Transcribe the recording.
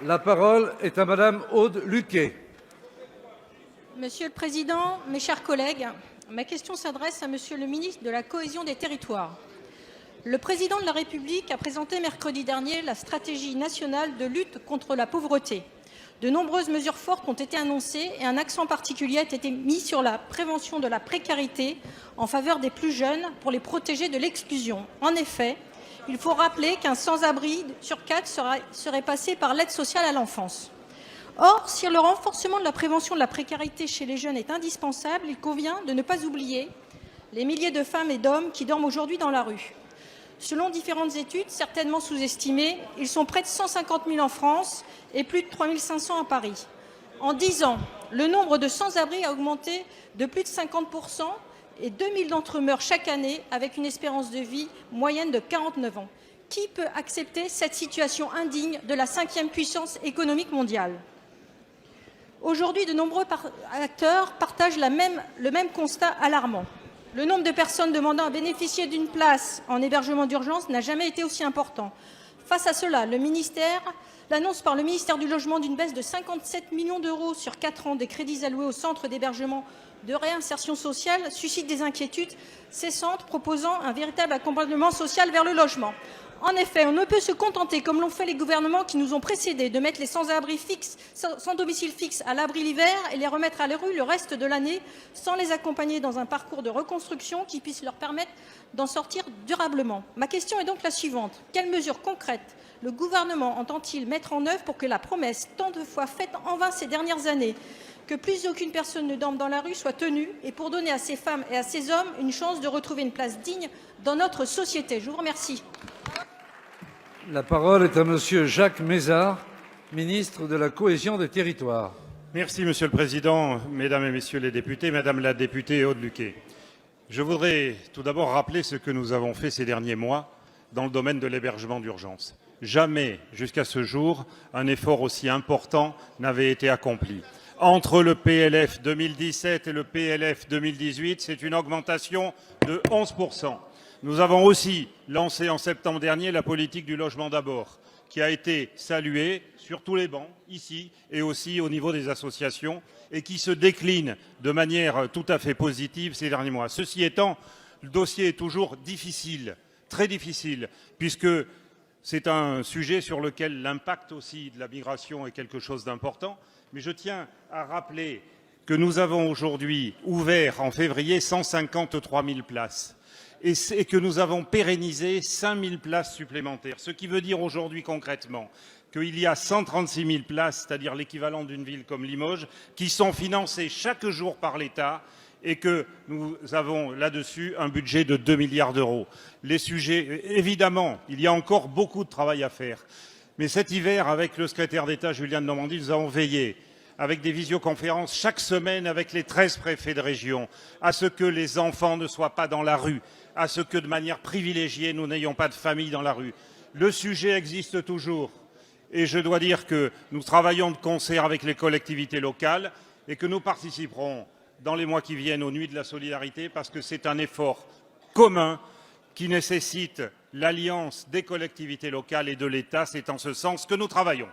La parole est à Madame Aude Luquet. Monsieur le Président, mes chers collègues, ma question s'adresse à Monsieur le ministre de la Cohésion des Territoires. Le Président de la République a présenté mercredi dernier la stratégie nationale de lutte contre la pauvreté. De nombreuses mesures fortes ont été annoncées et un accent particulier a été mis sur la prévention de la précarité en faveur des plus jeunes pour les protéger de l'exclusion. En effet, il faut rappeler qu'un sans-abri sur 4 serait passé par l'aide sociale à l'enfance. Or, si le renforcement de la prévention de la précarité chez les jeunes est indispensable, il convient de ne pas oublier les milliers de femmes et d'hommes qui dorment aujourd'hui dans la rue. Selon différentes études, certainement sous-estimées, ils sont près de 150 000 en France et plus de 3 500 à Paris. En 10 ans, le nombre de sans-abri a augmenté de plus de 50% et 2 000 d'entre eux meurent chaque année avec une espérance de vie moyenne de 49 ans. Qui peut accepter cette situation indigne de la 5e puissance économique mondiale ? Aujourd'hui, de nombreux acteurs partagent le même constat alarmant. Le nombre de personnes demandant à bénéficier d'une place en hébergement d'urgence n'a jamais été aussi important. Face à cela, l'annonce par le ministère du Logement d'une baisse de 57 millions d'euros sur 4 ans des crédits alloués aux centres d'hébergement de réinsertion sociale suscite des inquiétudes, ces centres proposant un véritable accompagnement social vers le logement. En effet, on ne peut se contenter, comme l'ont fait les gouvernements qui nous ont précédés, de mettre les sans-abri sans domicile fixe à l'abri l'hiver et les remettre à la rue le reste de l'année sans les accompagner dans un parcours de reconstruction qui puisse leur permettre d'en sortir durablement. Ma question est donc la suivante. Quelles mesures concrètes le gouvernement entend-il mettre en œuvre pour que la promesse tant de fois faite en vain ces dernières années que plus aucune personne ne dorme dans la rue soit tenue et pour donner à ces femmes et à ces hommes une chance de retrouver une place digne dans notre société? Je vous remercie. La parole est à Monsieur Jacques Mézard, ministre de la Cohésion des Territoires. Merci Monsieur le Président, Mesdames et Messieurs les députés, Madame la députée Aude Luquet. Je voudrais tout d'abord rappeler ce que nous avons fait ces derniers mois dans le domaine de l'hébergement d'urgence. Jamais, jusqu'à ce jour, un effort aussi important n'avait été accompli. Entre le PLF 2017 et le PLF 2018, c'est une augmentation de 11%. Nous avons aussi lancé en septembre dernier la politique du logement d'abord, qui a été saluée sur tous les bancs, ici et aussi au niveau des associations, et qui se décline de manière tout à fait positive ces derniers mois. Ceci étant, le dossier est toujours difficile, très difficile, puisque c'est un sujet sur lequel l'impact aussi de la migration est quelque chose d'important. Mais je tiens à rappeler que nous avons aujourd'hui ouvert en février 153 000 places. Et que nous avons pérennisé 5 000 places supplémentaires. Ce qui veut dire aujourd'hui concrètement qu'il y a 136 000 places, c'est-à-dire l'équivalent d'une ville comme Limoges, qui sont financées chaque jour par l'État et que nous avons là-dessus un budget de 2 milliards d'euros. Les sujets, évidemment, il y a encore beaucoup de travail à faire. Mais cet hiver, avec le secrétaire d'État Julien Denormandie, nous avons veillé avec des visioconférences chaque semaine avec les 13 préfets de région, à ce que les enfants ne soient pas dans la rue, à ce que de manière privilégiée, nous n'ayons pas de famille dans la rue. Le sujet existe toujours et je dois dire que nous travaillons de concert avec les collectivités locales et que nous participerons dans les mois qui viennent aux Nuits de la Solidarité parce que c'est un effort commun qui nécessite l'alliance des collectivités locales et de l'État. C'est en ce sens que nous travaillons.